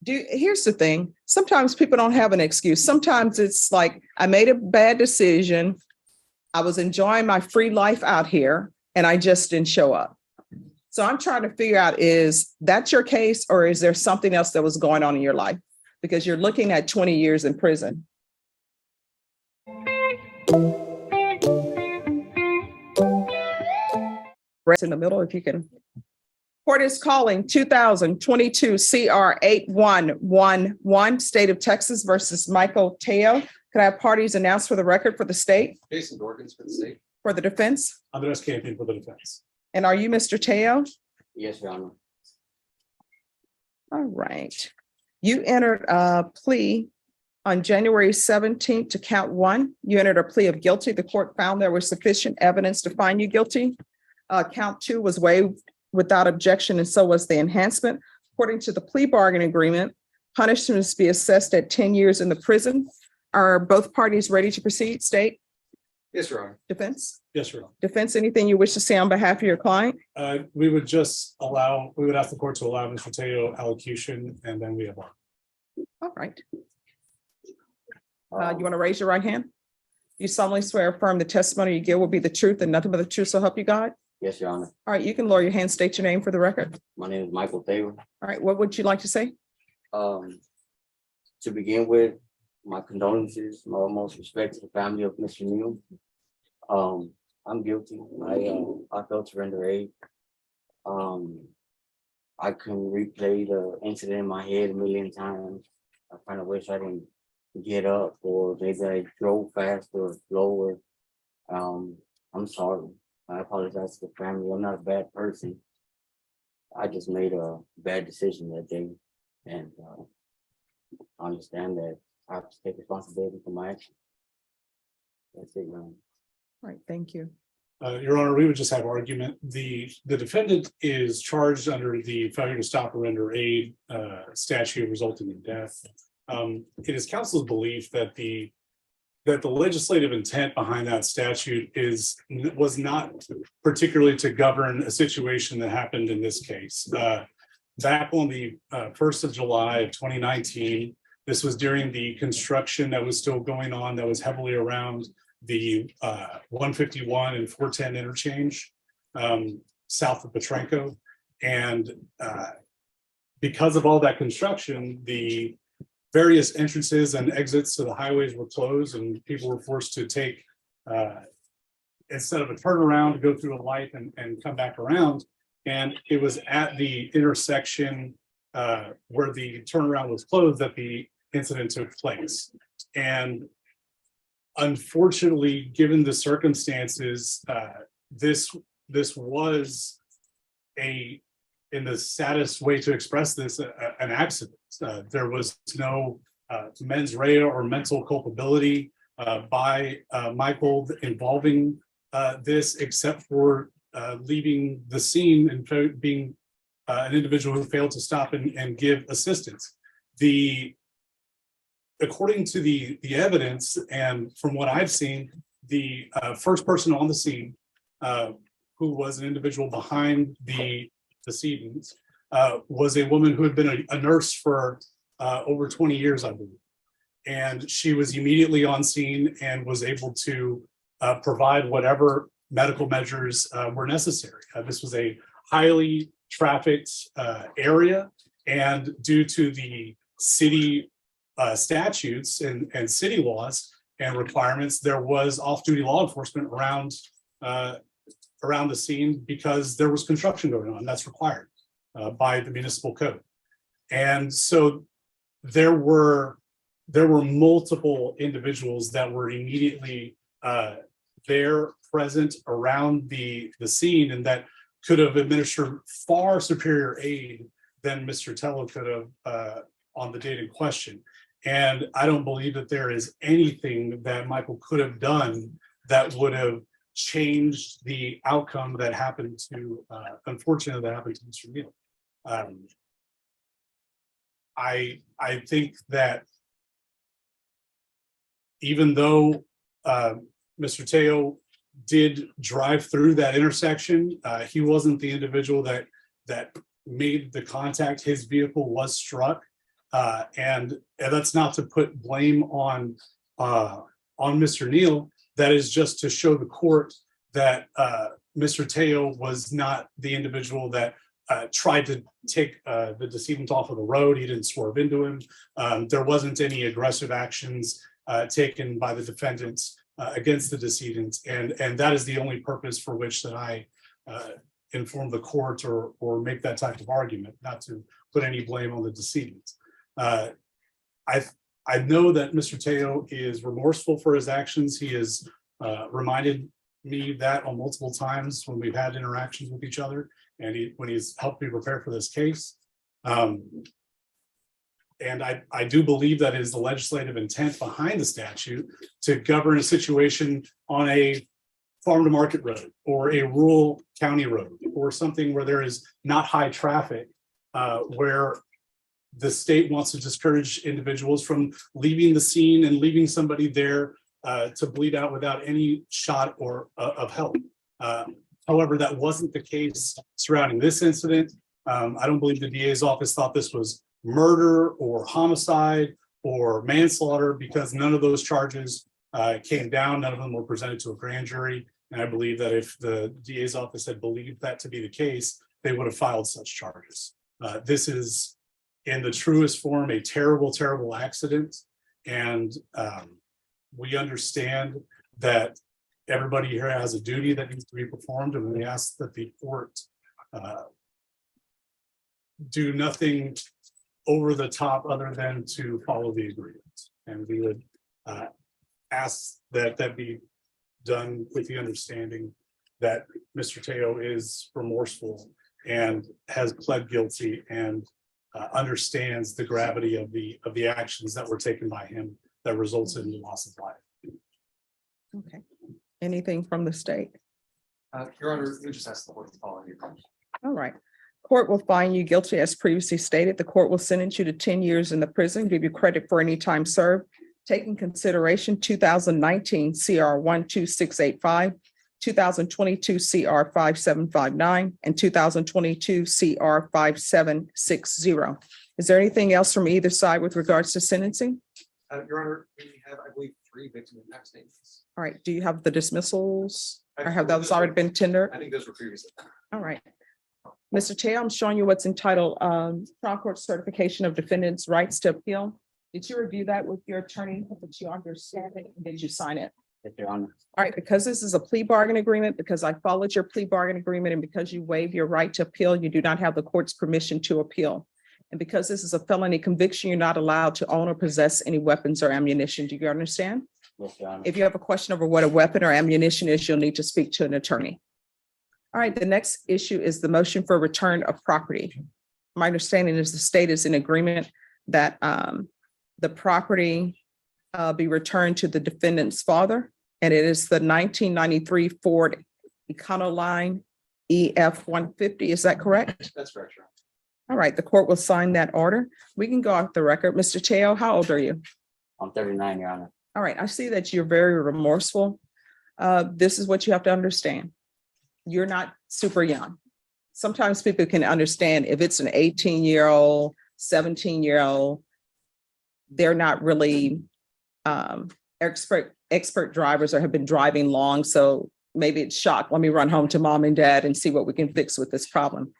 Here's the thing. Sometimes people don't have an excuse. Sometimes it's like, I made a bad decision. I was enjoying my free life out here and I just didn't show up. So I'm trying to figure out, is that your case, or is there something else that was going on in your life? Because you're looking at 20 years in prison. Right in the middle, if you can. Court is calling 2022 CR 8111, State of Texas versus Michael Teo. Could I have parties announced for the record for the state? Jason Dorkins for the state. For the defense? Andres Campion for the defense. And are you Mr. Teo? Yes, Your Honor. All right. You entered a plea on January 17th to count 1. You entered a plea of guilty. The court found there was sufficient evidence to find you guilty. Count 2 was waived without objection, and so was the enhancement. According to the plea bargain agreement, punishments be assessed at 10 years in the prison. Are both parties ready to proceed? State? Yes, Your Honor. Defense? Yes, Your Honor. Defense, anything you wish to say on behalf of your client? We would ask the court to allow Mr. Teo allocution, and then we have on. All right. You want to raise your right hand? You solemnly swear or affirm the testimony you give will be the truth and nothing but the truth, so help you God? Yes, Your Honor. All right, you can lower your hand, state your name for the record. My name is Michael Thayer. All right, what would you like to say? To begin with, my condolences, my utmost respect to the family of Mr. Neal. I'm guilty. I failed to render aid. I can replay the incident in my head a million times. I kind of wish I didn't get up, or maybe I drove fast or slower. I'm sorry. I apologize to the family. I'm not a bad person. I just made a bad decision that day, and I understand that I have to take responsibility for my actions. That's it, Your Honor. All right, thank you. Your Honor, we would just have argument. The defendant is charged under the failure to stop or render aid statute resulting in death. It is counsel's belief that the legislative intent behind that statute was not particularly to govern a situation that happened in this case. Back on the 1st of July of 2019, this was during the construction that was still going on, that was heavily around the 151 and 410 interchange south of Petrenko. And because of all that construction, the various entrances and exits to the highways were closed, and people were forced to take, instead of a turnaround, to go through a light and come back around. And it was at the intersection where the turnaround was closed that the incident took place. And unfortunately, given the circumstances, this was in the saddest way to express this, an accident. There was no mens rea or mental culpability by Michael involving this, except for leaving the scene and being an individual who failed to stop and give assistance. According to the evidence, and from what I've seen, the first person on the scene, who was an individual behind the decedents, was a woman who had been a nurse for over 20 years, I believe. And she was immediately on scene and was able to provide whatever medical measures were necessary. This was a highly trafficked area, and due to the city statutes and city laws and requirements, there was off-duty law enforcement around the scene because there was construction going on. That's required by the municipal code. And so there were multiple individuals that were immediately there, present around the scene, and that could have administered far superior aid than Mr. Tello could have on the date in question. And I don't believe that there is anything that Michael could have done that would have changed the outcome that happened to, unfortunately, that happened to Mr. Neal. I think that even though Mr. Teo did drive through that intersection, he wasn't the individual that made the contact. His vehicle was struck. And that's not to put blame on Mr. Neal. That is just to show the court that Mr. Teo was not the individual that tried to take the decedent off of the road. He didn't swerve into him. There wasn't any aggressive actions taken by the defendants against the decedent. And that is the only purpose for which that I inform the court or make that type of argument, not to put any blame on the decedent. I know that Mr. Teo is remorseful for his actions. He has reminded me that on multiple times when we've had interactions with each other, and when he's helped me prepare for this case. And I do believe that is the legislative intent behind the statute to govern a situation on a farm to market road or a rural county road or something where there is not high traffic, where the state wants to discourage individuals from leaving the scene and leaving somebody there to bleed out without any shot or of help. However, that wasn't the case surrounding this incident. I don't believe the DA's office thought this was murder or homicide or manslaughter, because none of those charges came down. None of them were presented to a grand jury. And I believe that if the DA's office had believed that to be the case, they would have filed such charges. This is, in the truest form, a terrible, terrible accident. And we understand that everybody here has a duty that needs to be performed, and we ask that the court do nothing over the top other than to follow the agreement. And we would ask that that be done with the understanding that Mr. Teo is remorseful and has pled guilty and understands the gravity of the actions that were taken by him that resulted in the loss of life. Okay. Anything from the state? Your Honor, we just asked the court to follow your comment. All right. Court will find you guilty as previously stated. The court will sentence you to 10 years in the prison, give you credit for any time served. Take in consideration 2019 CR 12685, 2022 CR 5759, and 2022 CR 5760. Is there anything else from either side with regards to sentencing? Your Honor, we have, I believe, 3 victim impact statements. All right. Do you have the dismissals, or have those already been tendered? I think those were previously. All right. Mr. Chair, I'm showing you what's entitled trial court certification of defendant's rights to appeal. Did you review that with your attorney? Did you understand it? Did you sign it? Yes, Your Honor. All right, because this is a plea bargain agreement, because I followed your plea bargain agreement, and because you waive your right to appeal, you do not have the court's permission to appeal. And because this is a felony conviction, you're not allowed to own or possess any weapons or ammunition. Do you understand? Yes, Your Honor. If you have a question over what a weapon or ammunition is, you'll need to speak to an attorney. All right, the next issue is the motion for return of property. My understanding is the state is in agreement that the property be returned to the defendant's father, and it is the 1993 Ford Econoline EF 150. Is that correct? That's correct, Your Honor. All right, the court will sign that order. We can go off the record. Mr. Teo, how old are you? I'm 39, Your Honor. All right, I see that you're very remorseful. This is what you have to understand. You're not super young. Sometimes people can understand if it's an 18-year-old, 17-year-old, they're not really expert drivers or have been driving long. So maybe it's shock. Let me run home to mom and dad and see what we can fix with this problem.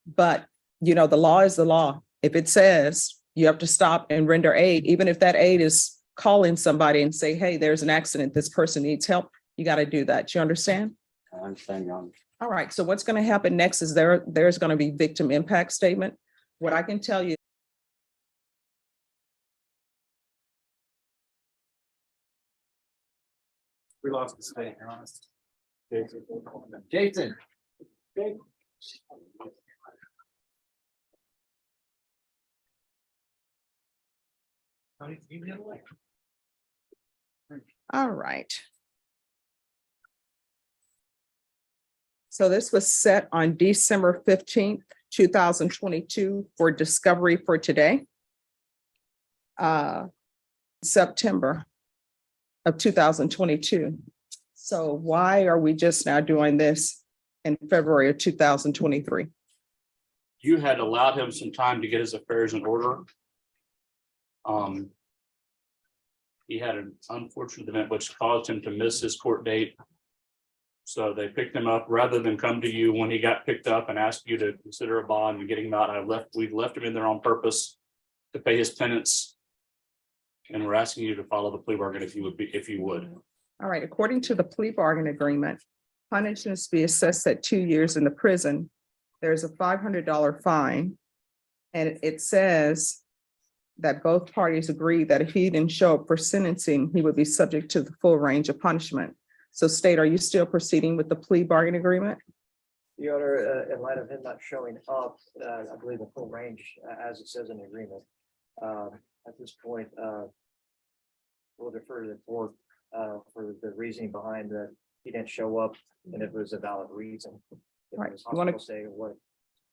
But, you know, the law is the law. If it says you have to stop and render aid, even if that aid is calling somebody and say, hey, there's an accident, this person needs help, you got to do that. You understand? I understand, Your Honor. All right. So what's going to happen next is there's going to be victim impact statement. What I can tell you. We lost the state, Your Honor. Jason. All right. So this was set on December 15th, 2022 for discovery for today. September of 2022. So why are we just now doing this in February of 2023? You had allowed him some time to get his affairs in order. He had an unfortunate event which caused him to miss his court date. So they picked him up rather than come to you when he got picked up and asked you to consider a bond and getting him out. We left him in there on purpose to pay his penance. And we're asking you to follow the plea bargain if you would. All right, according to the plea bargain agreement, punishments be assessed at 2 years in the prison. There's a $500 fine. And it says that both parties agree that if he didn't show up for sentencing, he would be subject to the full range of punishment. So State, are you still proceeding with the plea bargain agreement? Your Honor, in light of him not showing up, I believe the full range, as it says in the agreement. At this point, we'll defer to the court for the reasoning behind that he didn't show up and if it was a valid reason. If it Right. was You wanna- hospital stay or what.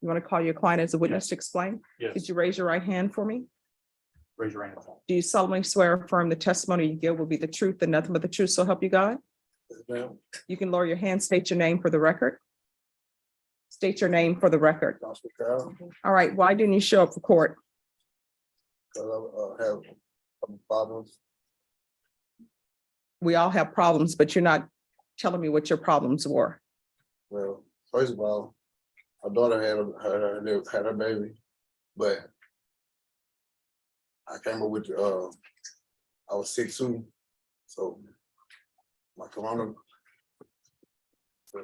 You want to call your client as a witness to explain? Yes, Could you raise your right hand for me? raise your hand. Do you solemnly swear or affirm the testimony you give will be the truth and nothing but the truth, so help you God? You can lower your hand, state your name for the record. State your name for the record. All right, why didn't you show up for court? Because I have some problems. We all have problems, but you're not telling me what your problems were. Well, first of all, my daughter had her baby, but I came up with I was sick too, so my corona.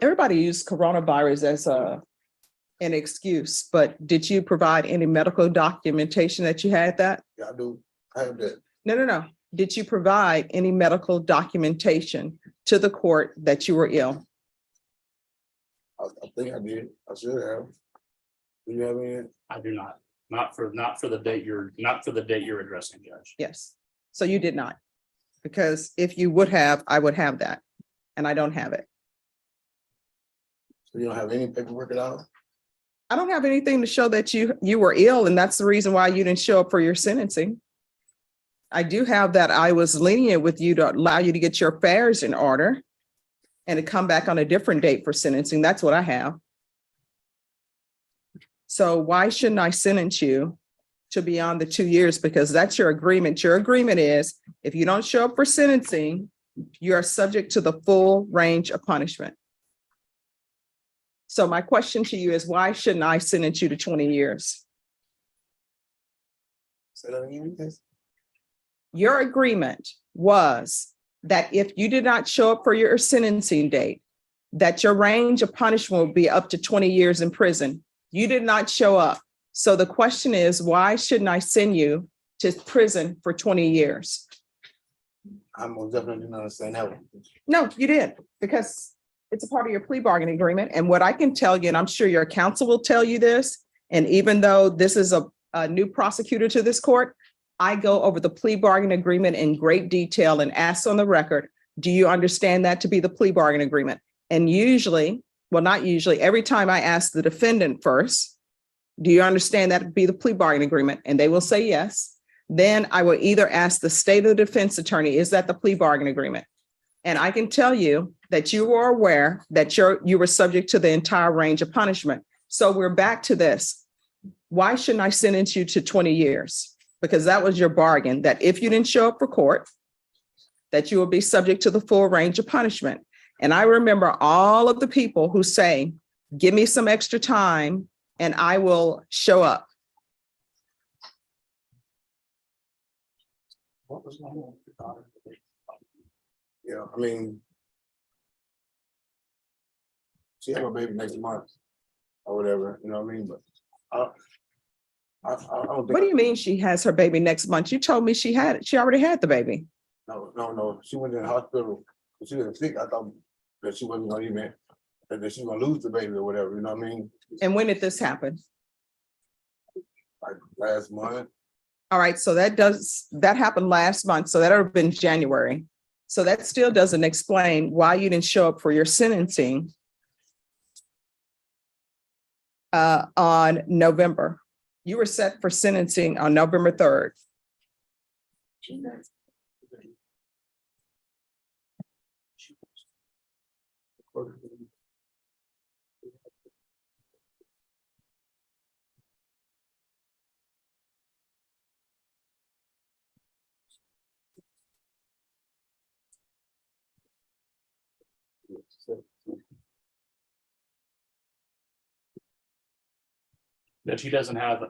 Everybody used coronavirus as an excuse, but did you provide any medical documentation that you had that? Yeah, I do. I have that. No. Did you provide any medical documentation to the court that you were ill? I think I did. I should have. Do you have any? I do not. Not for the date you're addressing, Judge. Yes. So you did not. Because if you would have, I would have that. And I don't have it. So you don't have any paperwork at all? I don't have anything to show that you were ill, and that's the reason why you didn't show up for your sentencing. I do have that I was lenient with you to allow you to get your affairs in order and to come back on a different date for sentencing. That's what I have. So why shouldn't I sentence you to beyond the 2 years? Because that's your agreement. Your agreement is if you don't show up for sentencing, you are subject to the full range of punishment. So my question to you is, why shouldn't I sentence you to 20 years? Say that again, please. Your agreement was that if you did not show up for your sentencing date, that your range of punishment will be up to 20 years in prison. You did not show up. So the question is, why shouldn't I send you to prison for 20 years? I most definitely didn't understand that one. No, you did, because it's a part of your plea bargaining agreement. And what I can tell you, and I'm sure your counsel will tell you this, and even though this is a new prosecutor to this court, I go over the plea bargain agreement in great detail and ask on the record, do you understand that to be the plea bargain agreement? And usually, well, not usually, every time I ask the defendant first, do you understand that to be the plea bargain agreement? And they will say yes. Then I will either ask the state of the defense attorney, is that the plea bargain agreement? And I can tell you that you were aware that you were subject to the entire range of punishment. So we're back to this. Why shouldn't I sentence you to 20 years? Because that was your bargain, that if you didn't show up for court, that you will be subject to the full range of punishment. And I remember all of the people who say, give me some extra time and I will show up. What was going on with your daughter? Yeah, I mean, she have a baby next month or whatever, you know what I mean? But I don't think. What do you mean she has her baby next month? You told me she already had the baby. No. She went in the hospital. She was sick. I thought that she wasn't gonna even, that she was gonna lose the baby or whatever, you know what I mean? And when did this happen? Like last month. All right, so that happened last month. So that would have been January. So that still doesn't explain why you didn't show up for your sentencing on November. You were set for sentencing on November 3rd. that he doesn't have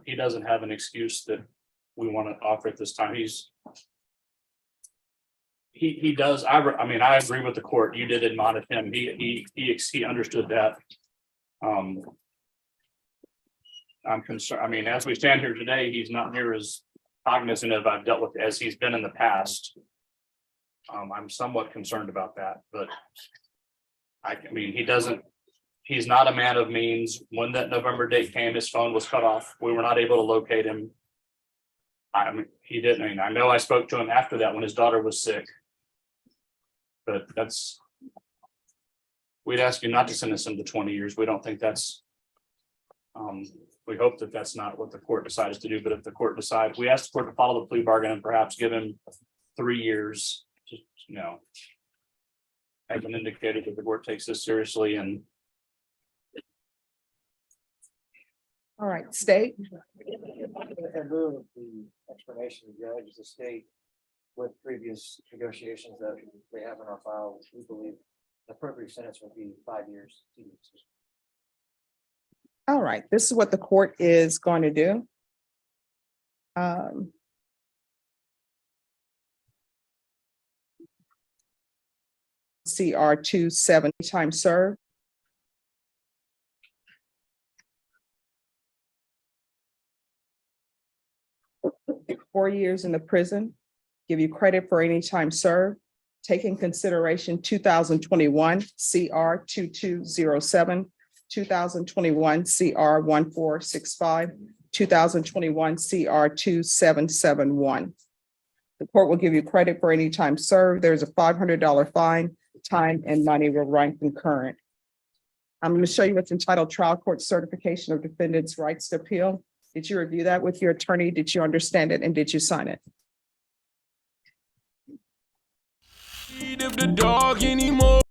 an excuse that we want to offer at this time. He does, I mean, I agree with the court. You did admonish him. He understood that. I'm concerned, I mean, as we stand here today, he's not near as cognizant of I've dealt with as he's been in the past. I'm somewhat concerned about that, but I mean, he's not a man of means. When that November date came, his phone was cut off. We were not able to locate him. I mean, he didn't, I mean, I know I spoke to him after that when his daughter was sick. But we'd ask you not to sentence him to 20 years. We don't think that's, we hope that that's not what the court decides to do, but if the court decides, we ask the court to follow the plea bargain and perhaps give him 3 years to, you know, have been indicated that the court takes this seriously. And All right, state. In lieu of the explanation of the judge, the state, with previous negotiations that we have in our file, we believe the appropriate sentence would be 5 years. All right, this is what the court is going to do. CR 270 time served. Four years in the prison, give you credit for any time served. Take in consideration 2021 CR 2207, 2021 CR 1465, 2021 CR 2771. The court will give you credit for any time served. There's a $500 fine. Time and money will run concurrent. I'm going to show you what's entitled Trial Court Certification of Defendant's Rights to Appeal. Did you review that with your attorney? Did you understand it? And did you sign it? If the dog anymore.